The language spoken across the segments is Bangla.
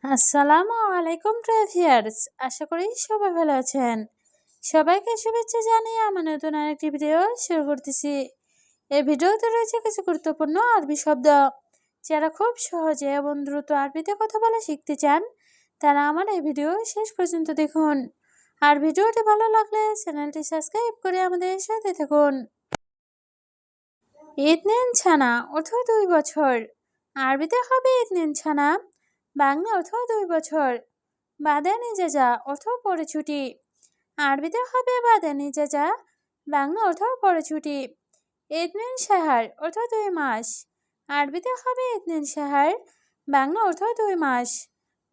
আসসালামু আলাইকুম ট্রেভিয়ার্স, আশা করি সবাই ভালো আছেন। সবাইকে শুভেচ্ছা জানিয়ে আমার নতুন আরেকটি ভিডিও শুরু করতেছি। এই ভিডিওতে রয়েছে কিছু গুরুত্বপূর্ণ আরবি শব্দ। যারা খুব সহজে এবং দ্রুত আরবিতে কথা বলা শিখতে চান, তারা আমার এই ভিডিও শেষ পর্যন্ত দেখুন। আর ভিডিওটি ভালো লাগলে চ্যানেলটি সাবস্ক্রাইব করে আমাদের সাথে থাকুন। ইতনিন ছানা অর্থ 2 বছর। আরবিতে হবে ইতনিন ছানা, বাংলা অর্থ 2 বছর। বাদানি জাজা অর্থ পরে ছুটি। আরবিতে হবে বাদানি জাজা, বাংলা অর্থ পরে ছুটি। ইতনিন সাহার অর্থ 2 মাস। আরবিতে হবে ইতনিন সাহার, বাংলা অর্থ 2 মাস।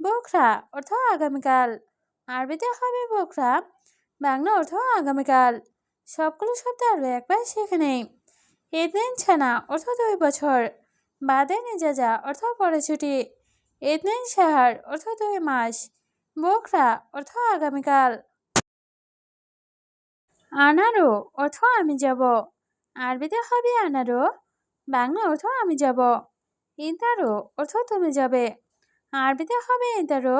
বোখরা অর্থ আগামীকাল। আরবিতে হবে বোখরা, বাংলা অর্থ আগামীকাল। সবগুলো শব্দ আরও একবার শিখে নেই। ইতনিন ছানা অর্থ 2 বছর। বাদানি জাজা অর্থ পরে ছুটি। ইতনিন সাহার অর্থ 2 মাস। বোখরা অর্থ আগামীকাল। আনারো অর্থ আমি যাব। আরবিতে হবে আনারো, বাংলা অর্থ আমি যাব। ইন্তারো অর্থ তুমি যাবে। আরবিতে হবে ইন্তারো,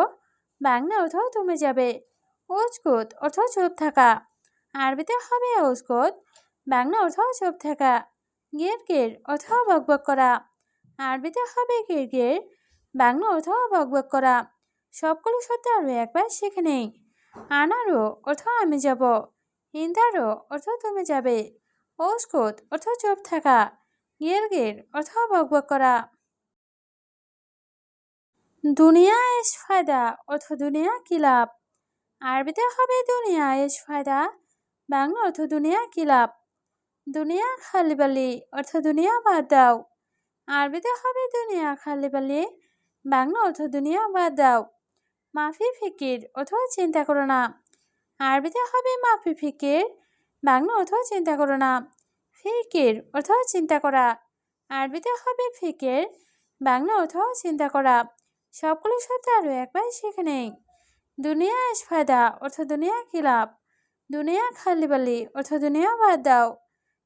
বাংলা অর্থ তুমি যাবে। ওজকুত অর্থ চুপ থাকা। আরবিতে হবে ওজকুত, বাংলা অর্থ চুপ থাকা। গিরগির অর্থ বকবক করা। আরবিতে হবে গিরগির, বাংলা অর্থ বকবক করা। সবগুলো শব্দ আরও একবার শিখে নেই। আনারো অর্থ আমি যাব। ইন্দারো অর্থ তুমি যাবে। ওস্কুত অর্থ চুপ থাকা। গিরগির অর্থ বকবক করা। দুনিয়া এস ফায়দা অর্থ দুনিয়া কি লাভ। আরবিতে হবে দুনিয়া এস ফায়দা, বাংলা অর্থ দুনিয়া কি লাভ। দুনিয়া খালি বালি অর্থ দুনিয়া বাদ দাও। আরবিতে হবে দুনিয়া খালি বালি, বাংলা অর্থ দুনিয়া বাদ দাও। মাফি ফিকির অর্থ চিন্তা করো না। আরবিতে হবে মাফি ফিকির, বাংলা অর্থ চিন্তা করো না। ফিকির অর্থ চিন্তা করা। আরবিতে হবে ফিকির, বাংলা অর্থ চিন্তা করা। সবগুলো শব্দ আরও একবার শিখে নেই। দুনিয়া এস ফায়দা অর্থ দুনিয়া কি লাভ। দুনিয়া খালি বালি অর্থ দুনিয়া বাদ দাও।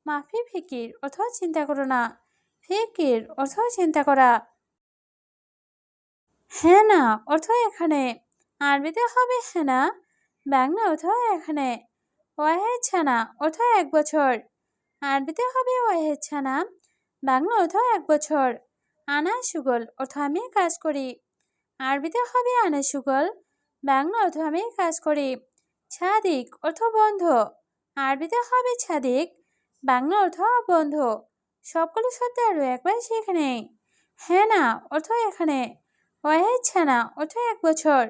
মাফি ফিকির অর্থ চিন্তা করো না। ফিকির অর্থ চিন্তা করা। হেনা অর্থ এখানে। আরবিতে হবে হেনা, বাংলা অর্থ এখানে। ওয়াহেদ ছানা অর্থ 1 বছর। আরবিতে হবে ওয়াহেদ ছানা, বাংলা অর্থ 1 বছর। আনা সুগল অর্থ আমি কাজ করি। আরবিতে হবে আনা সুগল, বাংলা অর্থ আমি কাজ করি। ছাদিক অর্থ বন্ধ। আরবিতে হবে ছাদিক, বাংলা অর্থ বন্ধ। সবগুলো শব্দ আরও একবার শিখে নেই। হেনা অর্থ এখানে। ওয়াহেদ ছানা অর্থ 1 বছর।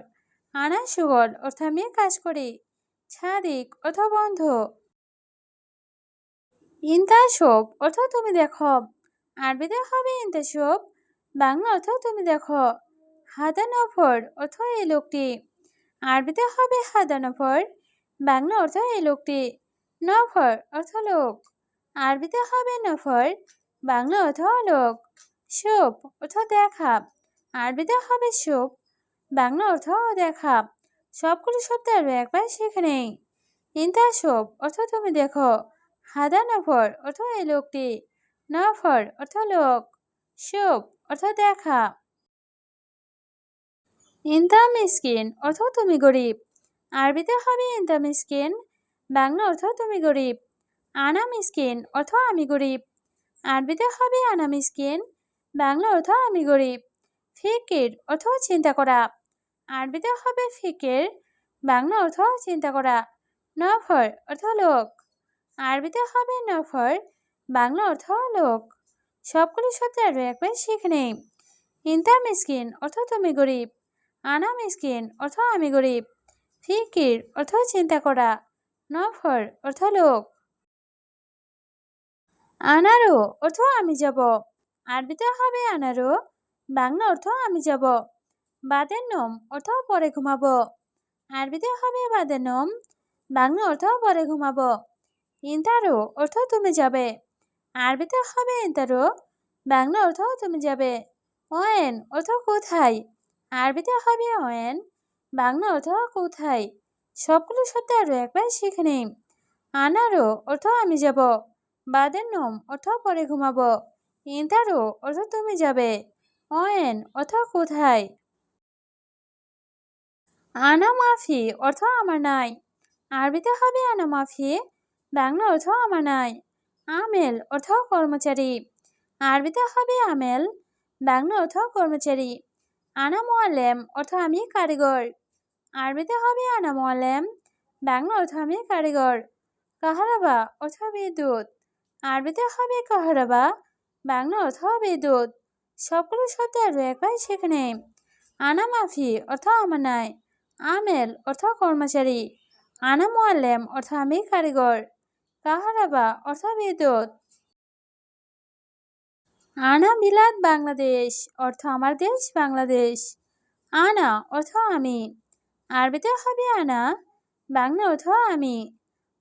আনা সুগল অর্থ আমি কাজ করি। ছাদিক অর্থ বন্ধ। ইন্তাসব অর্থ তুমি দেখো। আরবিতে হবে ইন্তাসব, বাংলা অর্থ তুমি দেখো। হাদা নফর অর্থ এই লোকটি। আরবিতে হবে হাদা নফর, বাংলা অর্থ এই লোকটি। নফর অর্থ লোক। আরবিতে হবে নফর, বাংলা অর্থ লোক। শুভ অর্থ দেখা। আরবিতে হবে শুভ, বাংলা অর্থ দেখা। সবগুলো শব্দ আরও একবার শিখে নেই। ইন্তাসব অর্থ তুমি দেখো। হাদা নফর অর্থ এই লোকটি। নফর অর্থ লোক। শুভ অর্থ দেখা। ইন্তা মিসকিন অর্থ তুমি গরিব। আরবিতে হবে ইন্তা মিসকিন, বাংলা অর্থ তুমি গরিব। আনা মিসকিন অর্থ আমি গরিব। আরবিতে হবে আনা মিসকিন, বাংলা অর্থ আমি গরিব। ফিকির অর্থ চিন্তা করা। আরবিতে হবে ফিকির, বাংলা অর্থ চিন্তা করা। নফর অর্থ লোক। আরবিতে হবে নফর, বাংলা অর্থ লোক। সবগুলো শব্দ আরও একবার শিখে নেই। ইন্তা মিসকিন অর্থ তুমি গরিব। আনা মিসকিন অর্থ আমি গরিব। ফিকির অর্থ চিন্তা করা। নফর অর্থ লোক। আনারো অর্থ আমি যাব। আরবিতে হবে আনারো, বাংলা অর্থ আমি যাব। বাদের নম অর্থ পরে ঘুমাবো। আরবিতে হবে বাদের নম, বাংলা অর্থ পরে ঘুমাবো। ইন্তারো অর্থ তুমি যাবে। আরবিতে হবে ইন্তারো, বাংলা অর্থ তুমি যাবে। ওয়েন অর্থ কোথায়। আরবিতে হবে ওয়েন, বাংলা অর্থ কোথায়। সবগুলো শব্দ আরও একবার শিখে নিই। আনারো অর্থ আমি যাব। বাদের নম অর্থ পরে ঘুমাবো। ইন্তারো অর্থ তুমি যাবে। ওয়েন অর্থ কোথায়। আনা মাফি অর্থ আমার নাই। আরবিতে হবে আনা মাফি, বাংলা অর্থ আমার নাই। আমেল অর্থ কর্মচারী। আরবিতে হবে আমেল, বাংলা অর্থ কর্মচারী। আনা মোয়াল্লেম অর্থ আমি কারিগর। আরবিতে হবে আনা মোয়াল্লেম, বাংলা অর্থ আমি কারিগর। কাহারাবা অর্থ বিদ্যুৎ। আরবিতে হবে কাহারাবা, বাংলা অর্থ বিদ্যুৎ। সবগুলো শব্দ আরও একবার সেখানে। আনা মাফি অর্থ আমার নাই। আমেল অর্থ কর্মচারী। আনা মোয়াল্লেম অর্থ আমি কারিগর। কাহারাবা অর্থ বিদ্যুৎ। আনা বিলাদ বাংলাদেশ অর্থ আমার দেশ বাংলাদেশ। আনা অর্থ আমি। আরবিতে হবে আনা, বাংলা অর্থ আমি।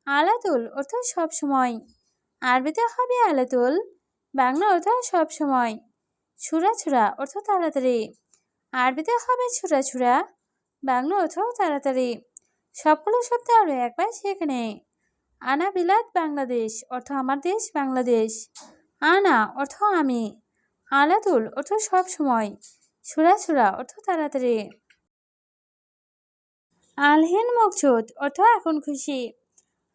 আলাতুল অর্থ সবসময়। আরবিতে হবে আলাতুল, বাংলা অর্থ সবসময়। ছুরা ছুরা অর্থ তাড়াতাড়ি। আরবিতে হবে ছুরা ছুরা, বাংলা অর্থ তাড়াতাড়ি। সবগুলো শব্দ আরও একবার সেখানে। আনা বিলাদ বাংলাদেশ অর্থ আমার দেশ বাংলাদেশ। আনা অর্থ আমি। আলাতুল অর্থ সবসময়। ছুরা ছুরা অর্থ তাড়াতাড়ি। আলহিন মকসুদ অর্থ এখন খুশি।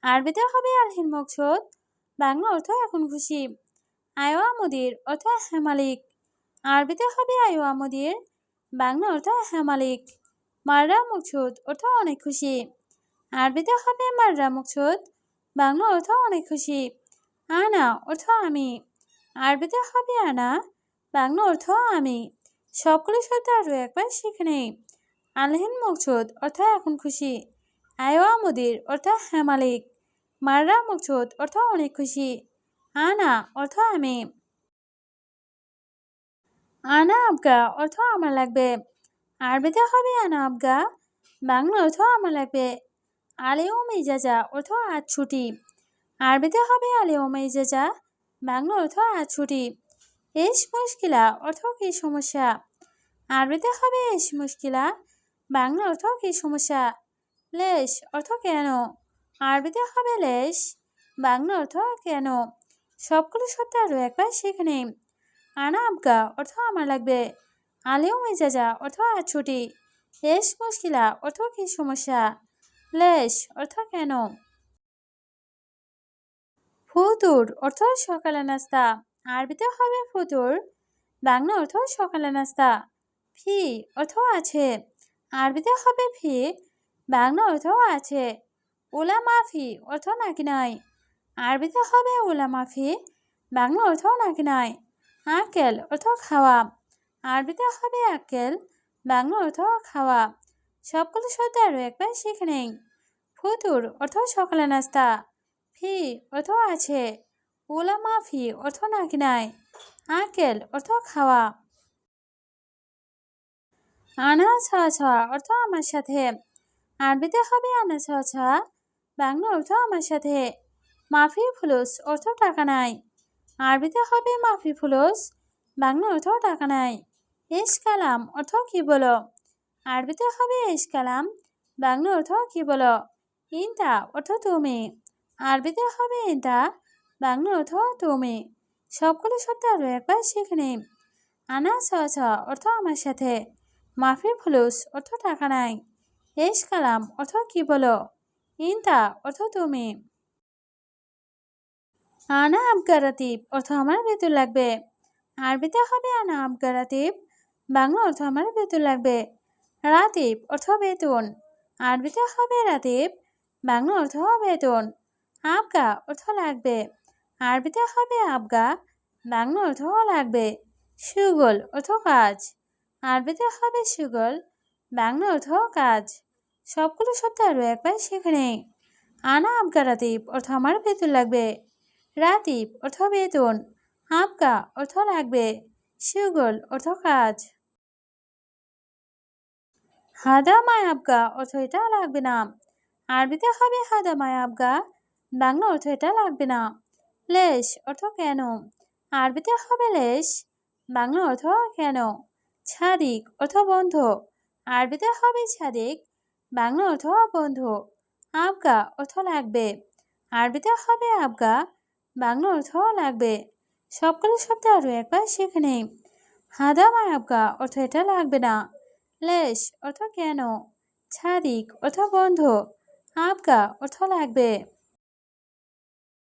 আরবিতে হবে আলহিন মকসুদ, বাংলা অর্থ এখন খুশি। আয়োয়া মুদির অর্থ হ্যাঁ মালিক। আরবিতে হবে আয়োয়া মুদির, বাংলা অর্থ হ্যাঁ মালিক। মাররা মকসুদ অর্থ অনেক খুশি। আরবিতে হবে মাররা মকসুদ, বাংলা অর্থ অনেক খুশি। আনা অর্থ আমি। আরবিতে হবে আনা, বাংলা অর্থ আমি। সবগুলো শব্দ আরও একবার সেখানে। আলহিন মকসুদ অর্থ এখন খুশি। আয়োয়া মুদির অর্থ হ্যাঁ মালিক। মাররা মকসুদ অর্থ অনেক খুশি। আনা অর্থ আমি। আনা আবগা অর্থ আমার লাগবে। আরবিতে হবে আনা আবগা, বাংলা অর্থ আমার লাগবে। আলিয়ম ইজাজা অর্থ আজ ছুটি। আরবিতে হবে আলিয়ম ইজাজা, বাংলা অর্থ আজ ছুটি। এস মুশকিলা অর্থ কি সমস্যা। আরবিতে হবে এস মুশকিলা, বাংলা অর্থ কি সমস্যা। লেশ অর্থ কেন। আরবিতে হবে লেশ, বাংলা অর্থ কেন। সবগুলো শব্দ আরও একবার সেখানে। আনা আবগা অর্থ আমার লাগবে। আলিয়ম ইজাজা অর্থ আজ ছুটি। এস মুশকিলা অর্থ কি সমস্যা। লেশ অর্থ কেন। ফুতুর অর্থ সকালে নাস্তা। আরবিতে হবে ফুতুর, বাংলা অর্থ সকালে নাস্তা। ফি অর্থ আছে। আরবিতে হবে ফি, বাংলা অর্থ আছে। ওলা মাফি অর্থ নাকি নাই। আরবিতে হবে ওলা মাফি, বাংলা অর্থ নাকি নাই। আকেল অর্থ খাওয়া। আরবিতে হবে আকেল, বাংলা অর্থ খাওয়া। সবগুলো শব্দ আরও একবার শিখে নেই। ফুতুর অর্থ সকালে নাস্তা। ফি অর্থ আছে। ওলা মাফি অর্থ নাকি নাই। আকেল অর্থ খাওয়া। আনা ছাওয়া ছাওয়া অর্থ আমার সাথে। আরবিতে হবে আনা ছাওয়া ছাওয়া, বাংলা অর্থ আমার সাথে। মাফি ফুলুস অর্থ টাকা নাই। আরবিতে হবে মাফি ফুলুস, বাংলা অর্থ টাকা নাই। এস কালাম অর্থ কি বলো। আরবিতে হবে এস কালাম, বাংলা অর্থ কি বলো। ইনতা অর্থ তুমি। আরবিতে হবে ইনতা, বাংলা অর্থ তুমি। সবগুলো শব্দ আরও একবার শিখে নিই। আনা ছাওয়া ছাওয়া অর্থ আমার সাথে। মাফি ফুলুস অর্থ টাকা নাই। এস কালাম অর্থ কি বলো। ইনতা অর্থ তুমি। আনা আবগারাতিব অর্থ আমার বেতন লাগবে। আরবিতে হবে আনা আবগারাতিব, বাংলা অর্থ আমার বেতন লাগবে। রাতিব অর্থ বেতন। আরবিতে হবে রাতিব, বাংলা অর্থ বেতন। আবগা অর্থ লাগবে। আরবিতে হবে আবগা, বাংলা অর্থ লাগবে। সুগল অর্থ কাজ। আরবিতে হবে সুগল, বাংলা অর্থ কাজ। সবগুলো শব্দ আরও একবার শিখে নেই। আনা আবগা রাতিব অর্থ আমার বেতন লাগবে। রাতিব অর্থ বেতন। আবগা অর্থ লাগবে। সুগল অর্থ কাজ। হাদা মায় আবগা অর্থ এটা লাগবে না। আরবিতে হবে হাদা মায় আবগা, বাংলা অর্থ এটা লাগবে না। লেশ অর্থ কেন। আরবিতে হবে লেশ, বাংলা অর্থ কেন। ছাদিক অর্থ বন্ধু। আরবিতে হবে ছাদিক, বাংলা অর্থ বন্ধু। আবগা অর্থ লাগবে। আরবিতে হবে আবগা, বাংলা অর্থ লাগবে। সবগুলো শব্দ আরও একবার শিখে নেই। হাদা মায় আবগা অর্থ এটা লাগবে না। লেশ অর্থ কেন। ছাদিক অর্থ বন্ধ, আবগা অর্থ লাগবে।